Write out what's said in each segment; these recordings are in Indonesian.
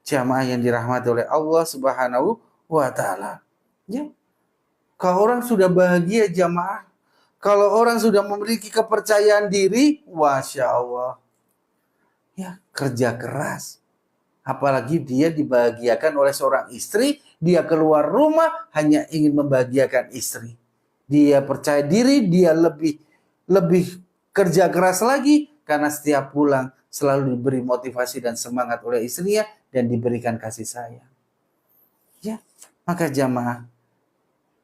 Jamaah yang dirahmati oleh Allah Subhanahu wa taala. Ya. Kalau orang sudah bahagia jamaah, kalau orang sudah memiliki kepercayaan diri, Masya Allah. Ya, kerja keras. Apalagi dia dibahagiakan oleh seorang istri, dia keluar rumah hanya ingin membahagiakan istri. Dia percaya diri, dia lebih kerja keras lagi karena setiap pulang selalu diberi motivasi dan semangat oleh istrinya dan diberikan kasih sayang. Ya, maka jamaah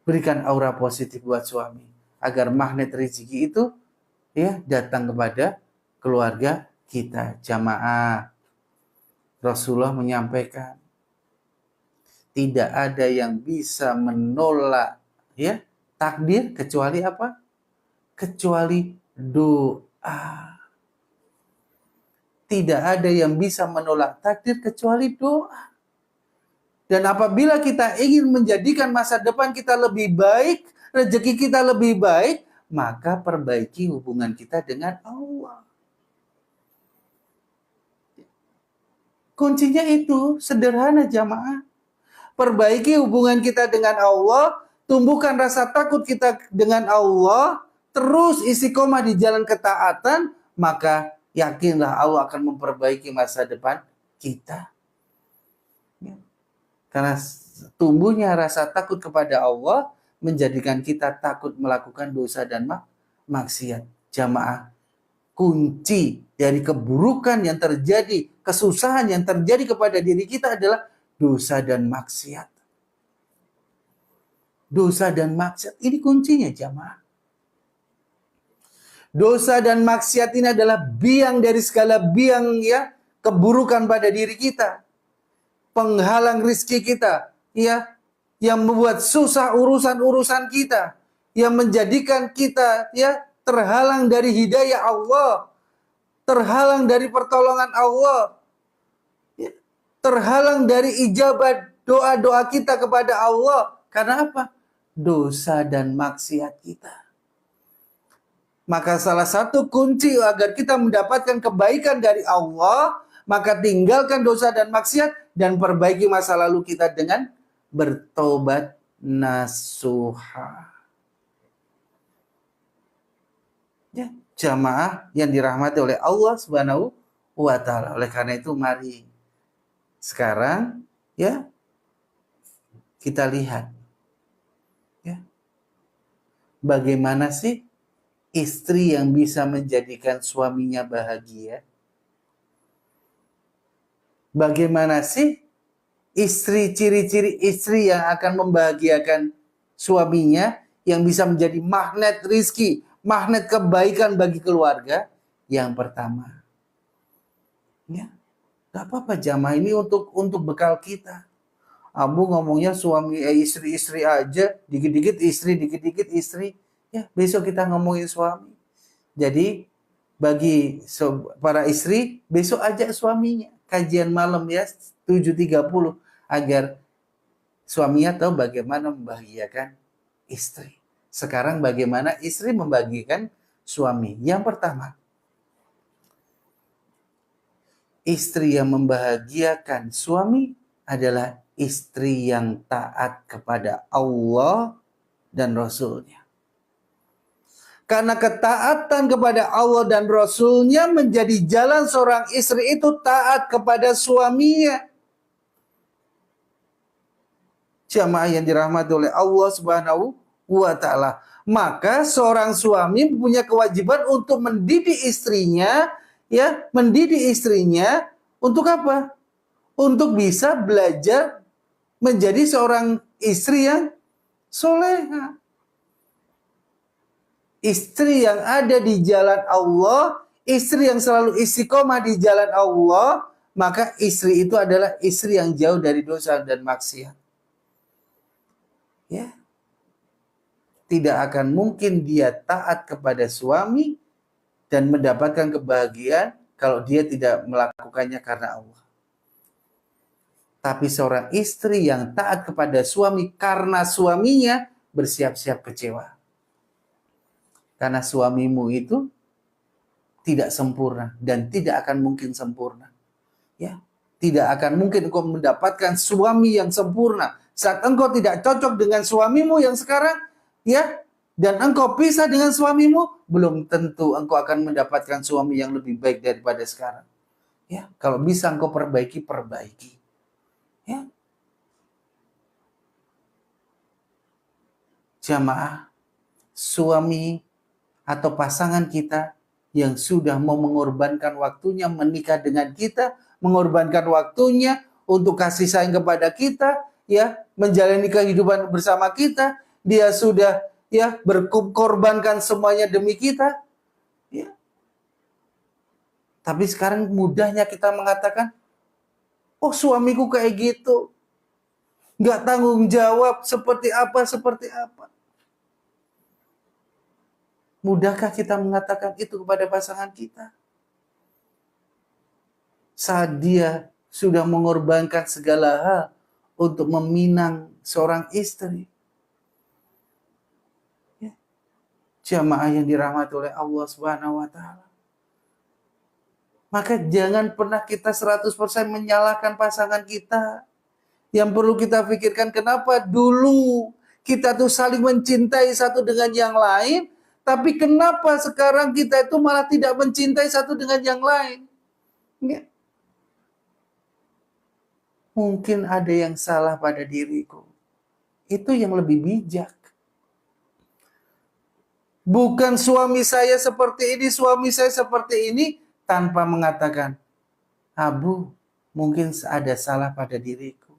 berikan aura positif buat suami agar magnet rezeki itu ya datang kepada keluarga kita. Jamaah, Rasulullah menyampaikan tidak ada yang bisa menolak ya takdir kecuali apa? Kecuali doa. Tidak ada yang bisa menolak takdir kecuali doa. Dan apabila kita ingin menjadikan masa depan kita lebih baik, rezeki kita lebih baik, maka perbaiki hubungan kita dengan Allah. Kuncinya itu sederhana jamaah. Perbaiki hubungan kita dengan Allah, tumbuhkan rasa takut kita dengan Allah, terus istiqomah di jalan ketaatan, maka yakinlah Allah akan memperbaiki masa depan kita. Karena tumbuhnya rasa takut kepada Allah menjadikan kita takut melakukan dosa dan maksiat. Jamaah, kunci dari keburukan yang terjadi, kesusahan yang terjadi kepada diri kita adalah dosa dan maksiat. Dosa dan maksiat, ini kuncinya jamaah. Dosa dan maksiat ini adalah biang dari segala biang ya keburukan pada diri kita. Penghalang rizki kita, ya, yang membuat susah urusan-urusan kita, yang menjadikan kita ya terhalang dari hidayah Allah, terhalang dari pertolongan Allah, ya, terhalang dari ijabah doa-doa kita kepada Allah. Karena apa? Dosa dan maksiat kita. Maka salah satu kunci agar kita mendapatkan kebaikan dari Allah, maka tinggalkan dosa dan maksiat dan perbaiki masa lalu kita dengan bertobat nasuha. Ya, jamaah yang dirahmati oleh Allah Subhanahu wa taala. Oleh karena itu mari sekarang ya kita lihat ya bagaimana sih istri yang bisa menjadikan suaminya bahagia. Bagaimana sih ciri-ciri istri yang akan membahagiakan suaminya, yang bisa menjadi magnet rizki, magnet kebaikan bagi keluarga? Yang pertama, ya, gak apa-apa jamaah, ini untuk bekal kita. Abu ngomongnya istri aja, dikit-dikit istri, ya besok kita ngomongin suami. Jadi bagi para istri, besok ajak suaminya kajian malam ya 7.30 agar suaminya tahu bagaimana membahagiakan istri. Sekarang bagaimana istri membahagiakan suami. Yang pertama, istri yang membahagiakan suami adalah istri yang taat kepada Allah dan Rasul-Nya. Karena ketaatan kepada Allah dan Rasul-Nya menjadi jalan seorang istri itu taat kepada suaminya. Jamaah yang dirahmati oleh Allah Subhanahu wa taala. Maka seorang suami punya kewajiban untuk mendidik istrinya, ya, mendidik istrinya untuk apa? Untuk bisa belajar menjadi seorang istri yang soleha. Istri yang ada di jalan Allah, istri yang selalu istiqomah di jalan Allah, maka istri itu adalah istri yang jauh dari dosa dan maksiat. Ya. Tidak akan mungkin dia taat kepada suami dan mendapatkan kebahagiaan kalau dia tidak melakukannya karena Allah. Tapi seorang istri yang taat kepada suami karena suaminya, bersiap-siap kecewa. Karena suamimu itu tidak sempurna dan tidak akan mungkin sempurna. Ya. Tidak akan mungkin engkau mendapatkan suami yang sempurna saat engkau tidak cocok dengan suamimu yang sekarang, ya, dan engkau pisah dengan suamimu, belum tentu engkau akan mendapatkan suami yang lebih baik daripada sekarang. Ya, kalau bisa engkau perbaiki, perbaiki. Ya. Jamaah, suami atau pasangan kita yang sudah mau mengorbankan waktunya menikah dengan kita, mengorbankan waktunya untuk kasih sayang kepada kita, ya, menjalani kehidupan bersama kita, dia sudah ya berkorbankan semuanya demi kita, ya. Tapi sekarang mudahnya kita mengatakan, oh suamiku kayak gitu, nggak tanggung jawab, seperti apa. Mudahkah kita mengatakan itu kepada pasangan kita? Saat dia sudah mengorbankan segala hal untuk meminang seorang istri. Ya. Jamaah yang dirahmati oleh Allah Subhanahu wa taala. Maka jangan pernah kita 100% menyalahkan pasangan kita. Yang perlu kita pikirkan, kenapa dulu kita tuh saling mencintai satu dengan yang lain, tapi kenapa sekarang kita itu malah tidak mencintai satu dengan yang lain? Ya. Mungkin ada yang salah pada diriku. Itu yang lebih bijak. Bukan suami saya seperti ini, suami saya seperti ini, tanpa mengatakan, Abu, mungkin ada salah pada diriku.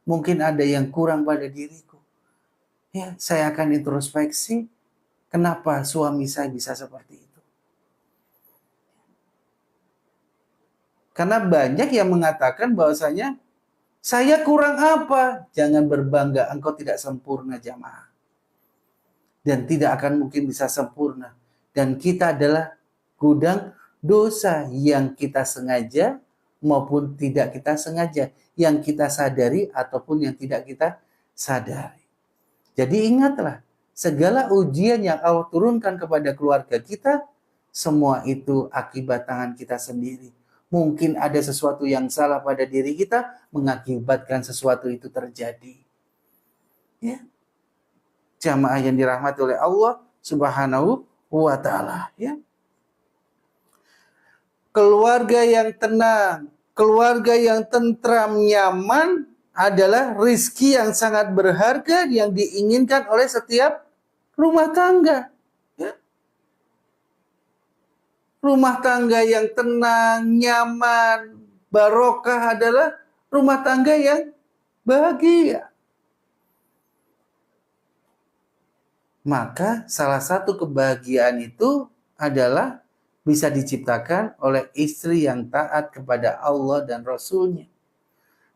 Mungkin ada yang kurang pada diriku. Ya, saya akan introspeksi, kenapa suami saya bisa seperti itu. Karena banyak yang mengatakan bahwasanya, saya kurang apa? Jangan berbangga, engkau tidak sempurna jamaah. Dan tidak akan mungkin bisa sempurna. Dan kita adalah gudang dosa yang kita sengaja maupun tidak kita sengaja. Yang kita sadari ataupun yang tidak kita sadari. Jadi ingatlah, segala ujian yang Allah turunkan kepada keluarga kita, semua itu akibat tangan kita sendiri. Mungkin ada sesuatu yang salah pada diri kita, mengakibatkan sesuatu itu terjadi. Ya. Jamaah yang dirahmati oleh Allah Subhanahu wa taala, ya. Keluarga yang tenang, keluarga yang tentram, nyaman adalah rizki yang sangat berharga yang diinginkan oleh setiap rumah tangga. Rumah tangga yang tenang, nyaman, barokah adalah rumah tangga yang bahagia. Maka salah satu kebahagiaan itu adalah bisa diciptakan oleh istri yang taat kepada Allah dan Rasul-Nya.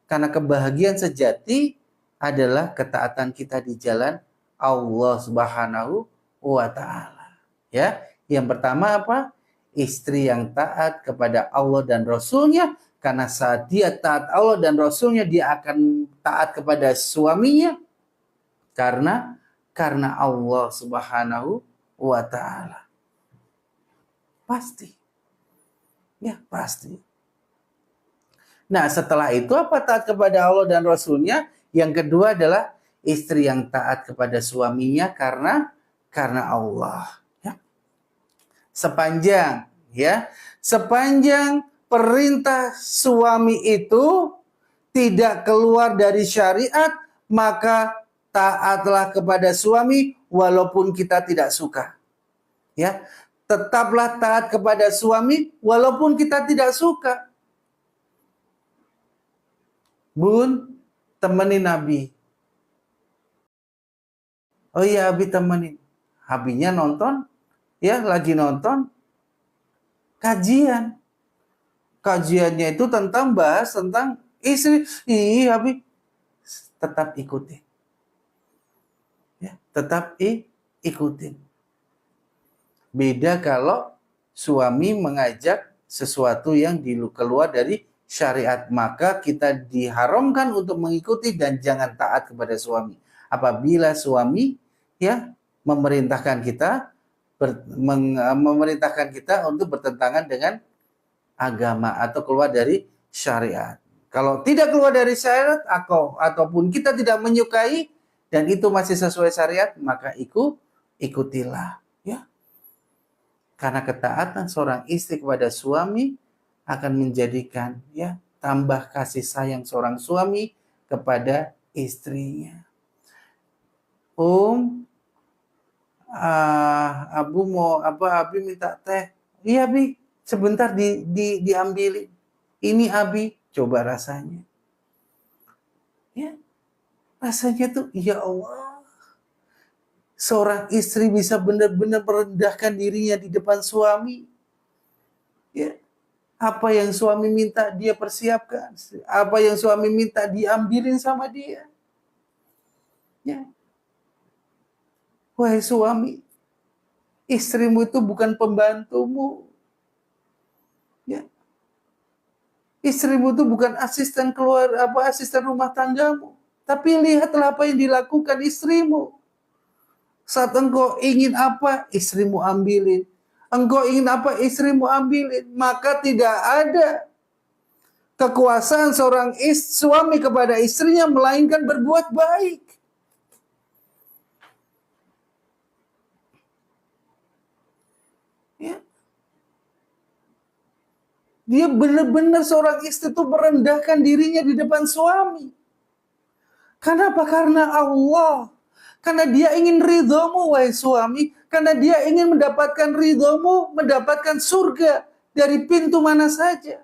Karena kebahagiaan sejati adalah ketaatan kita di jalan Allah Subhanahu wa taala. Ya, yang pertama apa? Istri yang taat kepada Allah dan Rasul-Nya, karena saat dia taat Allah dan Rasul-Nya, dia akan taat kepada suaminya karena Allah Subhanahu wa taala. Pasti. Ya, pasti. Nah, setelah itu apa taat kepada Allah dan Rasul-Nya? Yang kedua adalah istri yang taat kepada suaminya karena Allah. Sepanjang perintah suami itu tidak keluar dari syariat, maka taatlah kepada suami walaupun kita tidak suka. Ya, tetaplah taat kepada suami walaupun kita tidak suka. Bun, temenin Abi. Oh iya, Abi temenin. Abinya nonton, ya lagi nonton kajian. Kajiannya itu bahas tentang istri. Iya, Abi tetap ikutin. Ya, tetap ikutin. Beda kalau suami mengajak sesuatu yang keluar dari syariat, maka kita diharamkan untuk mengikuti dan jangan taat kepada suami. Apabila suami ya memerintahkan kita untuk bertentangan dengan agama atau keluar dari syariat. Kalau tidak keluar dari syariat ataupun kita tidak menyukai dan itu masih sesuai syariat, maka ikutilah, ya. Karena ketaatan seorang istri kepada suami akan menjadikan, ya, tambah kasih sayang seorang suami kepada istrinya. Abu mau apa? Abi minta teh. Iya, Bi. Sebentar diambilin. Ini Abi, coba rasanya. Ya, rasanya tuh, ya Allah. Seorang istri bisa benar-benar merendahkan dirinya di depan suami. Ya, apa yang suami minta dia persiapkan. Apa yang suami minta diambilin sama dia. Ya. Wahai suami, istrimu itu bukan pembantumu. Ya. Istrimu itu bukan asisten rumah tanggamu. Tapi lihatlah apa yang dilakukan istrimu. Saat engkau ingin apa, istrimu ambilin. Engkau ingin apa, istrimu ambilin. Maka tidak ada kekuasaan seorang suami kepada istrinya melainkan berbuat baik. Ya. Dia benar-benar seorang istri itu merendahkan dirinya di depan suami. Kenapa? Karena Allah. Karena dia ingin ridhomu, wahai suami. Karena dia ingin mendapatkan ridhomu, mendapatkan surga dari pintu mana saja.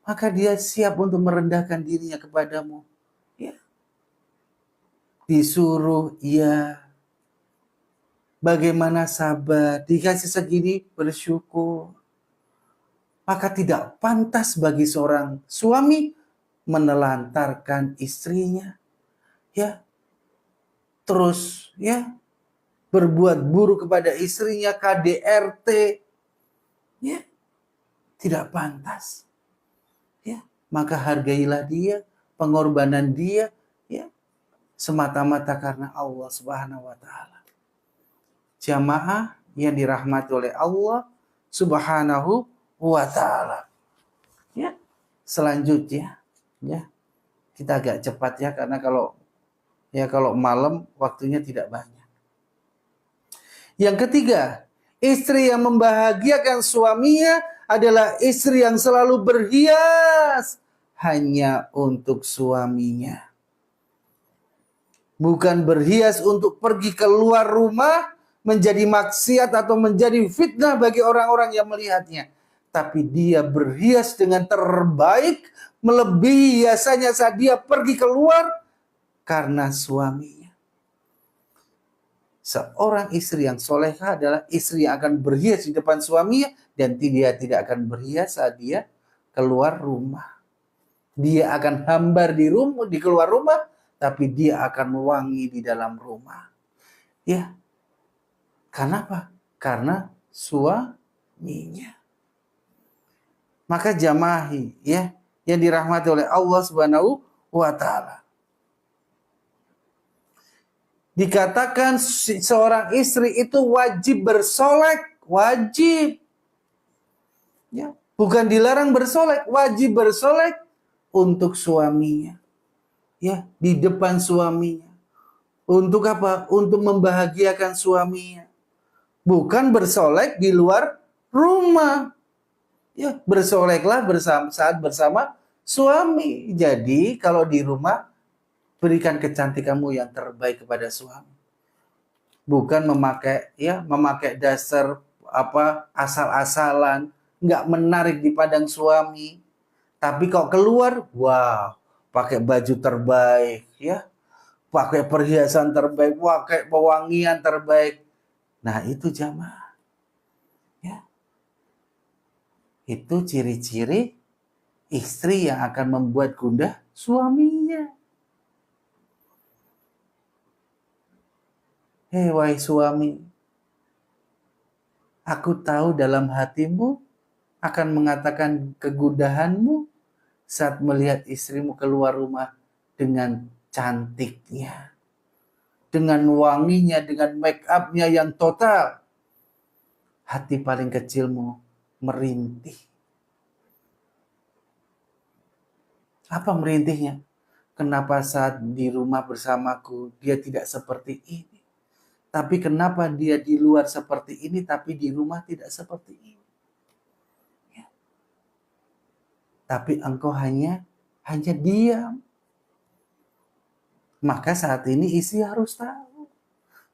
Maka dia siap untuk merendahkan dirinya kepadamu. Ya. Disuruh, ya. Bagaimana sabar, dikasih segini bersyukur. Maka tidak pantas bagi seorang suami menelantarkan istrinya. Ya. Terus, ya, berbuat buruk kepada istrinya, KDRT, ya, tidak pantas, ya. Maka hargailah dia, pengorbanan dia, ya, semata-mata karena Allah Subhanahu wa Ta'ala. Jamaah yang dirahmati oleh Allah Subhanahu wa Ta'ala. Ya, selanjutnya, ya, kita agak cepat ya, karena kalau malam waktunya tidak banyak. Yang ketiga, istri yang membahagiakan suaminya adalah istri yang selalu berhias hanya untuk suaminya. Bukan berhias untuk pergi keluar rumah menjadi maksiat atau menjadi fitnah bagi orang-orang yang melihatnya. Tapi dia berhias dengan terbaik, melebihi hiasannya saat dia pergi keluar karena suaminya. Seorang istri yang solehah adalah istri yang akan berhias di depan suaminya dan dia tidak akan berhias saat dia keluar rumah. Dia akan hambar di keluar rumah, tapi dia akan wangi di dalam rumah. Ya. Kenapa? Karena suaminya. Maka jamaah, ya, yang dirahmati oleh Allah Subhanahu wa Ta'ala. Dikatakan seorang istri itu wajib bersolek, wajib. Ya, bukan dilarang bersolek, wajib bersolek untuk suaminya. Ya, di depan suaminya. Untuk apa? Untuk membahagiakan suaminya. Bukan bersolek di luar rumah. Ya, bersoleklah saat bersama suami. Jadi, kalau di rumah berikan kecantikanmu yang terbaik kepada suami. Bukan memakai dasar asal-asalan, nggak menarik di pandang suami. Tapi kalau keluar, wow, pakai baju terbaik, ya, pakai perhiasan terbaik, pakai pewangian terbaik. Nah, itu jamaah. Ya. Itu ciri-ciri istri yang akan membuat gundah suaminya. Hei wahai suami, aku tahu dalam hatimu akan mengatakan kegundahanmu saat melihat istrimu keluar rumah dengan cantiknya, dengan wanginya, dengan make up-nya yang total. Hati paling kecilmu merintih. Apa merintihnya? Kenapa saat di rumah bersamaku dia tidak seperti ini? Tapi kenapa dia di luar seperti ini, tapi di rumah tidak seperti ini? Ya. Tapi engkau hanya diam. Maka saat ini istri harus tahu.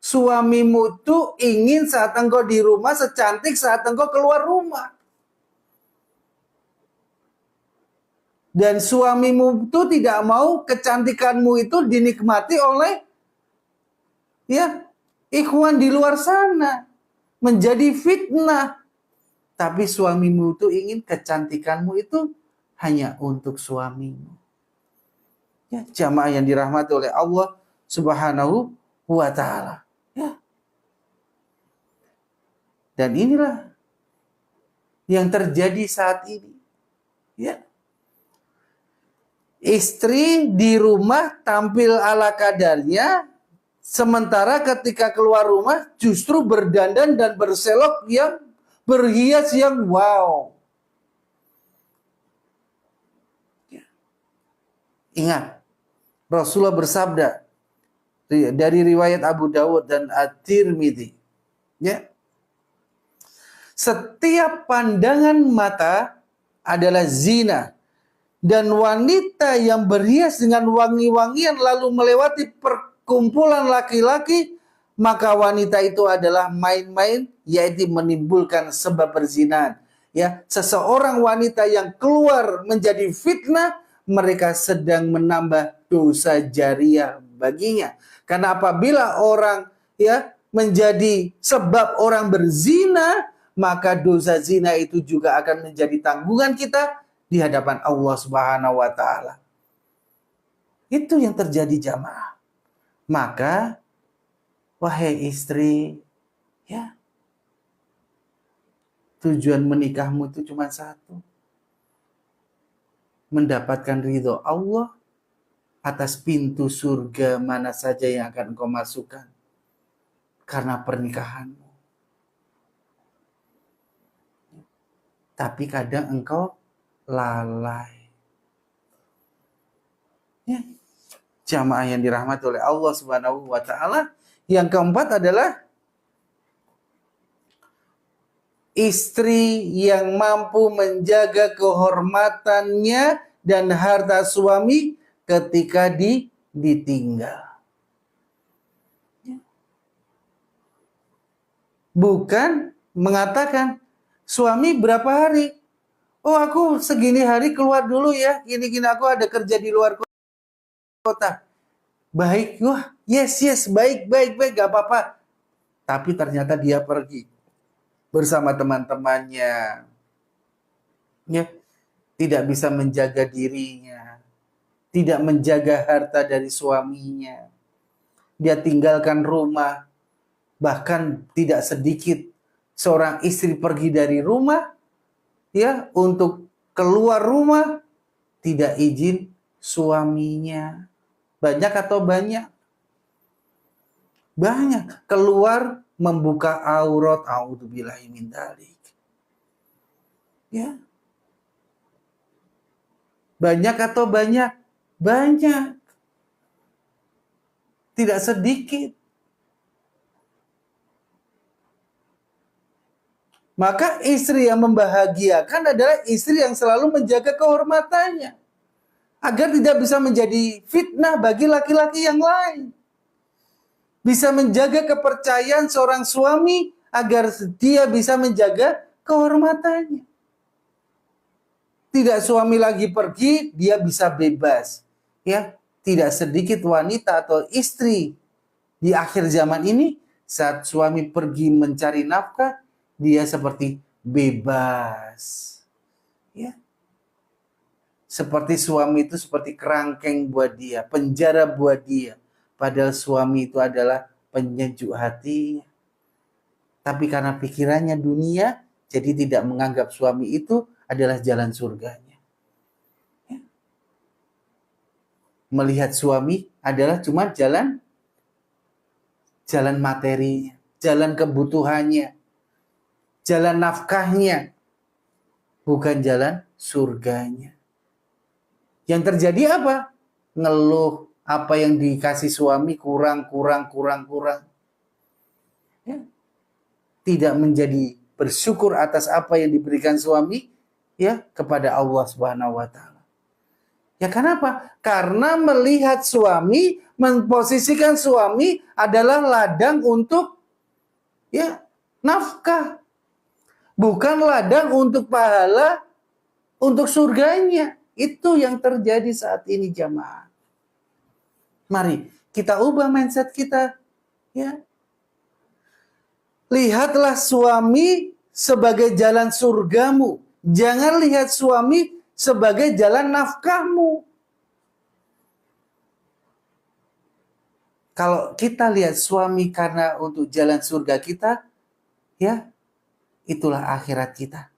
Suamimu tuh ingin saat engkau di rumah secantik saat engkau keluar rumah. Dan suamimu itu tidak mau kecantikanmu itu dinikmati oleh ikhwan di luar sana. Menjadi fitnah. Tapi suamimu itu ingin kecantikanmu itu hanya untuk suamimu. Ya, jamaah yang dirahmati oleh Allah Subhanahu wa ta'ala. Ya. Dan inilah yang terjadi saat ini. Ya. Istri di rumah tampil ala kadarnya, sementara ketika keluar rumah justru berdandan dan berselok yang berhias yang wow. Ya. Ingat, Rasulullah bersabda dari riwayat Abu Dawud dan At-Tirmidzi, ya. Setiap pandangan mata adalah zina. Dan wanita yang berhias dengan wangi-wangian lalu melewati perkumpulan laki-laki, maka wanita itu adalah main-main, yaitu menimbulkan sebab perzinahan. Ya, seseorang wanita yang keluar menjadi fitnah, mereka sedang menambah dosa jariah baginya. Karena apabila orang menjadi sebab orang berzina, maka dosa zina itu juga akan menjadi tanggungan kita di hadapan Allah Subhanahu wa ta'ala. Itu yang terjadi jamaah. Maka, wahai istri, ya, tujuan menikahmu itu cuma satu. Mendapatkan ridho Allah atas pintu surga mana saja yang akan engkau masukkan karena pernikahanmu. Tapi kadang engkau lalai. Ya. Jamaah yang dirahmati oleh Allah Subhanahu wa ta'ala. Yang keempat adalah istri yang mampu menjaga kehormatannya dan harta suami ketika ditinggal. Bukan mengatakan, suami berapa hari? Oh, aku segini hari keluar dulu ya. Gini-gini aku ada kerja di luar kota. Baik, wah, yes, baik, gak apa-apa. Tapi ternyata dia pergi bersama teman-temannya. Ya, tidak bisa menjaga dirinya. Tidak menjaga harta dari suaminya. Dia tinggalkan rumah. Bahkan tidak sedikit seorang istri pergi dari rumah, ya, untuk keluar rumah tidak izin suaminya. Banyak atau banyak? Banyak. Keluar membuka aurat, a'udzubillahi min dzalik. Ya. Banyak atau banyak? Banyak. Tidak sedikit. Maka istri yang membahagiakan adalah istri yang selalu menjaga kehormatannya. Agar tidak bisa menjadi fitnah bagi laki-laki yang lain. Bisa menjaga kepercayaan seorang suami agar dia bisa menjaga kehormatannya. Tidak suami lagi pergi, dia bisa bebas. Ya, tidak sedikit wanita atau istri di akhir zaman ini saat suami pergi mencari nafkah, dia seperti bebas. Ya. Seperti suami itu seperti kerangkeng buat dia, penjara buat dia. Padahal suami itu adalah penyejuk hatinya. Tapi karena pikirannya dunia, jadi tidak menganggap suami itu adalah jalan surganya. Ya. Melihat suami adalah cuma jalan materinya, jalan kebutuhannya, jalan nafkahnya, bukan jalan surganya. Yang terjadi apa? Ngeluh, apa yang dikasih suami kurang. Ya. Tidak menjadi bersyukur atas apa yang diberikan suami ya kepada Allah Subhanahu wa taala. Ya kenapa? Karena melihat suami, memposisikan suami adalah ladang untuk ya nafkah, bukan ladang untuk pahala untuk surganya. Itu yang terjadi saat ini jamaah. Mari kita ubah mindset kita ya. Lihatlah suami sebagai jalan surgamu. Jangan lihat suami sebagai jalan nafkahmu. Kalau kita lihat suami karena untuk jalan surga kita, ya itulah akhirat kita.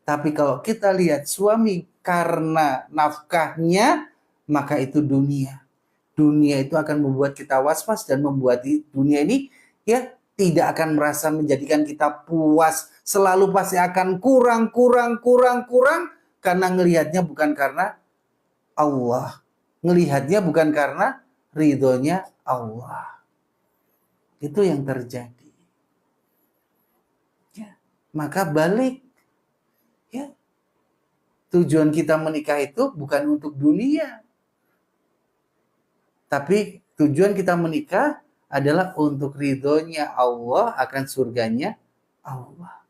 Tapi kalau kita lihat suami karena nafkahnya, maka itu dunia. Dunia itu akan membuat kita was-was dan membuat dunia ini ya tidak akan merasa menjadikan kita puas. Selalu pasti akan kurang. Karena ngelihatnya bukan karena Allah. Ngelihatnya bukan karena ridhonya Allah. Itu yang terjadi. Ya, maka balik. Ya, tujuan kita menikah itu bukan untuk dunia. Tapi tujuan kita menikah adalah untuk ridhonya Allah akan surganya Allah.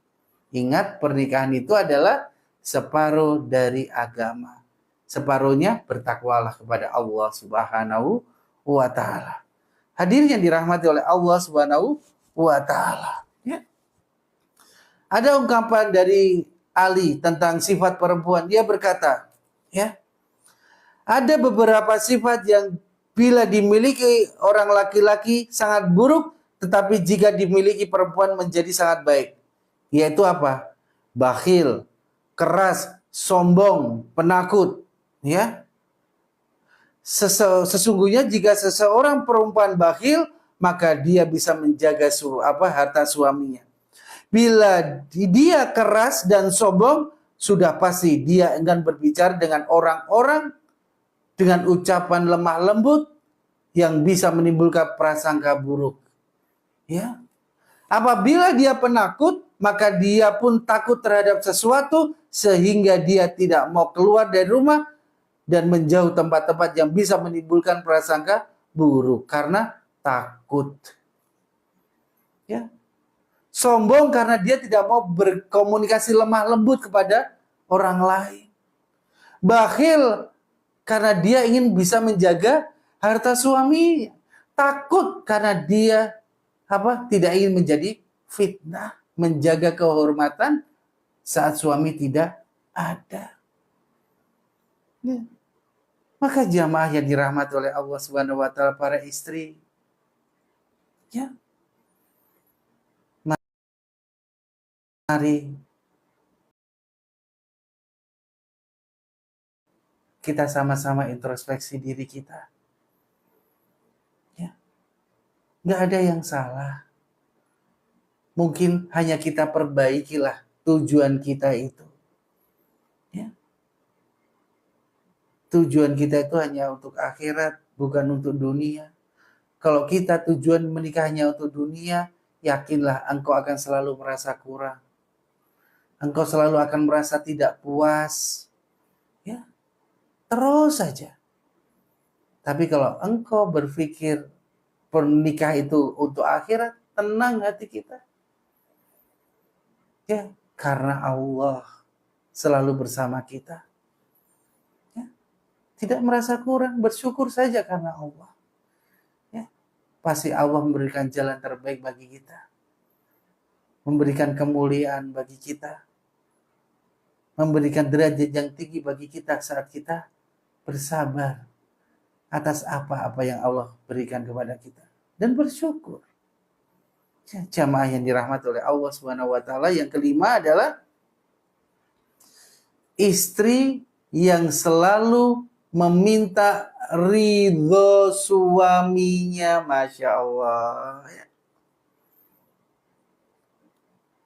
Ingat, pernikahan itu adalah separuh dari agama. Separuhnya bertakwalah kepada Allah Subhanahu wa taala. Hadirin yang dirahmati oleh Allah Subhanahu wa taala. Ya. Ada ungkapan dari Ali tentang sifat perempuan. Dia berkata, ya, ada beberapa sifat yang bila dimiliki orang laki-laki sangat buruk, tetapi jika dimiliki perempuan menjadi sangat baik. Yaitu apa? Bakhil, keras, sombong, penakut. Ya. Sesungguhnya jika seseorang perempuan bakhil, maka dia bisa menjaga harta suaminya. Bila dia keras dan sombong, sudah pasti dia enggan berbicara dengan orang-orang dengan ucapan lemah lembut yang bisa menimbulkan prasangka buruk. Ya. Apabila dia penakut, maka dia pun takut terhadap sesuatu sehingga dia tidak mau keluar dari rumah dan menjauh tempat-tempat yang bisa menimbulkan prasangka buruk karena takut. Ya. Sombong karena dia tidak mau berkomunikasi lemah lembut kepada orang lain. Bakhil karena dia ingin bisa menjaga harta suami. Takut karena dia tidak ingin menjadi fitnah, menjaga kehormatan saat suami tidak ada. Ya. Maka jamaah yang dirahmati oleh Allah Subhanahu wa taala, para istri, ya, mari kita sama-sama introspeksi diri kita. Ya. Nggak ada yang salah. Mungkin hanya kita perbaikilah tujuan kita itu. Ya. Tujuan kita itu hanya untuk akhirat, bukan untuk dunia. Kalau kita tujuan menikahnya untuk dunia, yakinlah engkau akan selalu merasa kurang. Engkau selalu akan merasa tidak puas. Ya. Terus saja. Tapi kalau engkau berpikir pernikah itu untuk akhirat, tenang hati kita. Ya, karena Allah selalu bersama kita. Ya, tidak merasa kurang, bersyukur saja karena Allah. Ya, pasti Allah memberikan jalan terbaik bagi kita. Memberikan kemuliaan bagi kita. Memberikan derajat yang tinggi bagi kita saat kita bersabar atas apa-apa yang Allah berikan kepada kita dan bersyukur. Jamaah yang dirahmati oleh Allah Subhanahu wa taala, yang kelima adalah istri yang selalu meminta ridho suaminya. Masya Allah.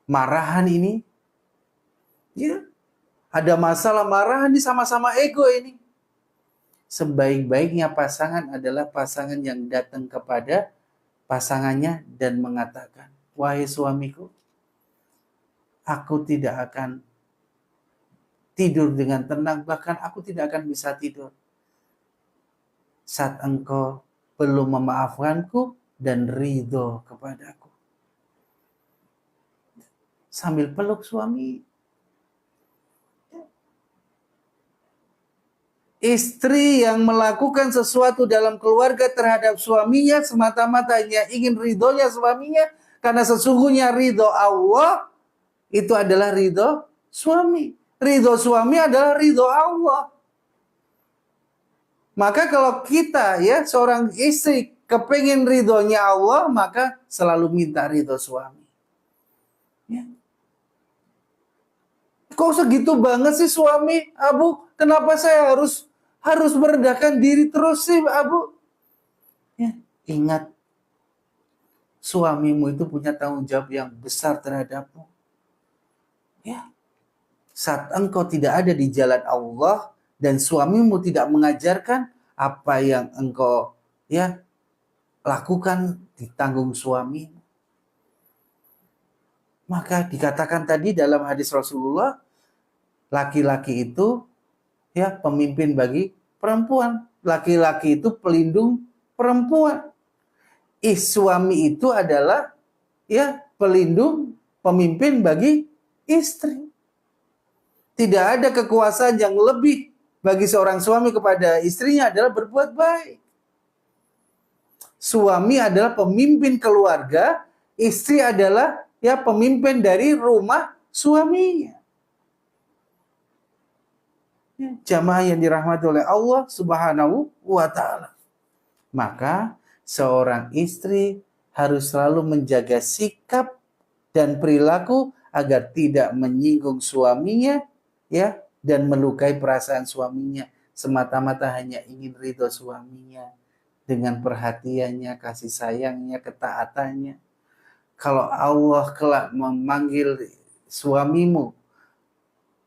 Marahan ini, ya, ada masalah marahan ini sama-sama ego ini. sebaik-baiknya pasangan adalah pasangan yang datang kepada pasangannya dan mengatakan, wahai suamiku, aku tidak akan tidur dengan tenang, bahkan aku tidak akan bisa tidur saat engkau belum memaafkanku dan ridho kepadaku. Sambil peluk suami. Istri yang melakukan sesuatu dalam keluarga terhadap suaminya semata-mata hanya ingin ridhonya suaminya, karena sesungguhnya ridho Allah itu adalah ridho suami. Ridho suami adalah ridho Allah. Maka kalau kita ya seorang istri kepengen ridhonya Allah, maka selalu minta ridho suami. Ya. Kok segitu banget sih suami, Abu? Kenapa saya harus merendahkan diri terus sih, Abu? Ya, ingat, suamimu itu punya tanggung jawab yang besar terhadapmu. Ya. Saat engkau tidak ada di jalan Allah dan suamimu tidak mengajarkan, apa yang engkau ya lakukan ditanggung suami. Maka dikatakan tadi dalam hadis Rasulullah, laki-laki itu ya pemimpin bagi perempuan, laki-laki itu pelindung perempuan. Suami itu adalah ya pelindung, pemimpin bagi istri. Tidak ada kekuasaan yang lebih bagi seorang suami kepada istrinya adalah berbuat baik. Suami adalah pemimpin keluarga, istri adalah ya pemimpin dari rumah suaminya. Jamaah yang dirahmati oleh Allah Subhanahu wa Ta'ala. Maka seorang istri harus selalu menjaga sikap dan perilaku agar tidak menyinggung suaminya ya dan melukai perasaan suaminya, semata-mata hanya ingin ridho suaminya dengan perhatiannya, kasih sayangnya, ketaatannya. Kalau Allah kelak memanggil suamimu,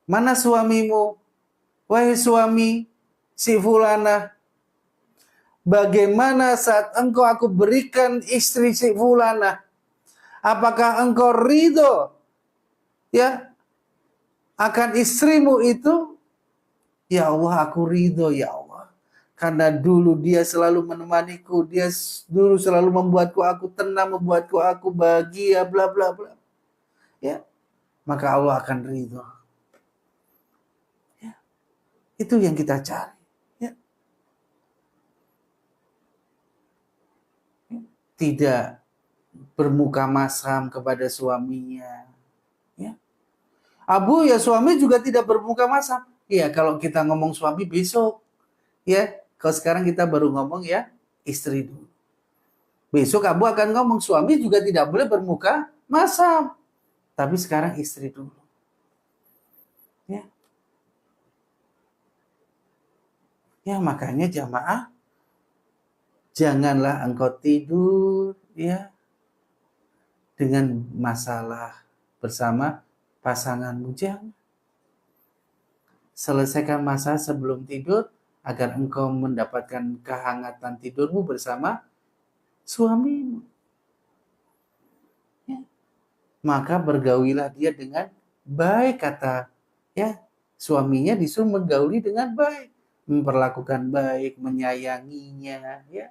mana suamimu? Wahai suami si fulana, bagaimana saat engkau aku berikan istri si fulana? Apakah engkau ridho ya akan istrimu itu? Ya Allah, aku ridho ya Allah. Karena dulu dia selalu menemaniku, dia dulu selalu membuatku aku tenang, membuatku aku bahagia, bla bla bla. Ya, maka Allah akan ridho. Ya, itu yang kita cari. Ya. Tidak bermuka masam kepada suaminya. Ya. Abu ya suami juga tidak bermuka masam. Ya kalau kita ngomong suami besok, ya kalau sekarang kita baru ngomong ya istri dulu. Besok Abu akan ngomong suami juga tidak boleh bermuka masam. Tapi sekarang istri dulu. Ya. Ya makanya jamaah, janganlah engkau tidur ya dengan masalah bersama pasanganmu. Jangan. Selesaikan masalah sebelum tidur agar engkau mendapatkan kehangatan tidurmu bersama suamimu. Ya. Maka bergaulilah dia dengan baik, kata ya suaminya disuruh menggauli dengan baik, memperlakukan baik, menyayanginya ya.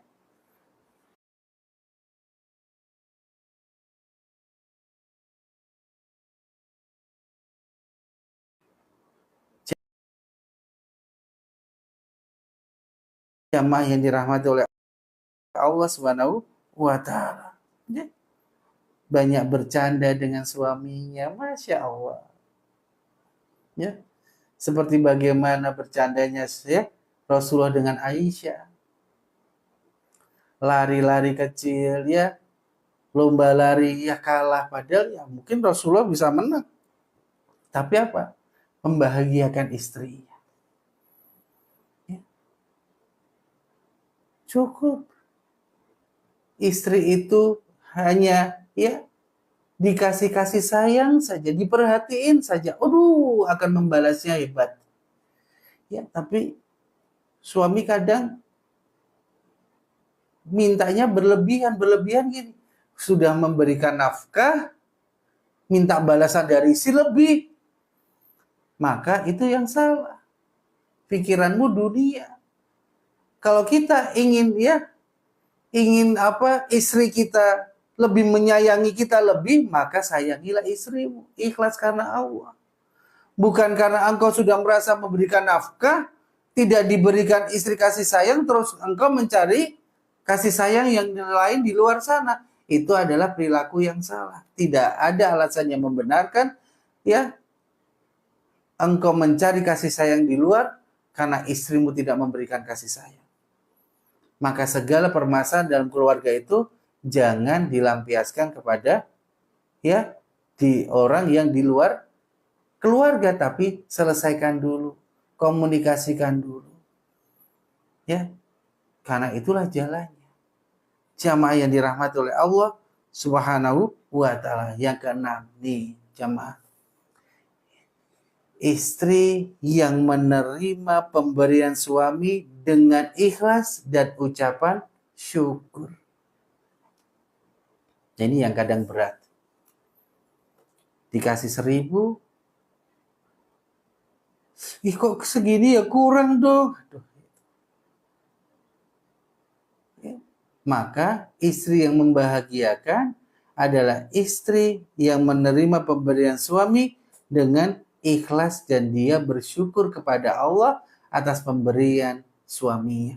Jamaah yang dirahmati oleh Allah Subhanahu wa Ta'ala. Ya. Banyak bercanda dengan suaminya, Masya Allah. Ya. Seperti bagaimana bercandanya ya Rasulullah dengan Aisyah. Lari-lari kecil ya, lomba lari ya kalah, padahal ya mungkin Rasulullah bisa menang. Tapi apa? Membahagiakan istrinya. Ya. Cukup. Istri itu hanya ya dikasih kasih sayang saja, diperhatiin saja, aduh akan membalasnya hebat. Ya, tapi Suami kadang mintanya berlebihan gini. Sudah memberikan nafkah, minta balasan dari istri lebih. Maka itu yang salah. Pikiranmu dunia. Kalau kita ingin istri kita lebih menyayangi kita lebih, maka sayangilah istrimu. Ikhlas karena Allah. Bukan karena engkau sudah merasa memberikan nafkah, tidak diberikan istri kasih sayang, terus engkau mencari kasih sayang yang lain di luar sana. Itu adalah perilaku yang salah. Tidak ada alasan yang membenarkan engkau mencari kasih sayang di luar karena istrimu tidak memberikan kasih sayang. Maka segala permasalahan dalam keluarga itu jangan dilampiaskan kepada di orang yang di luar keluarga, tapi selesaikan dulu, komunikasikan dulu. Karena itulah jalannya. Jamaah yang dirahmati oleh Allah Subhanahu wa taala. Yang keenam nih, jamaah. Istri yang menerima pemberian suami dengan ikhlas dan ucapan syukur. Ini yang kadang berat. Dikasih 1.000, kok segini ya, kurang dong. Maka istri yang membahagiakan adalah istri yang menerima pemberian suami dengan ikhlas dan dia bersyukur kepada Allah atas pemberian suaminya.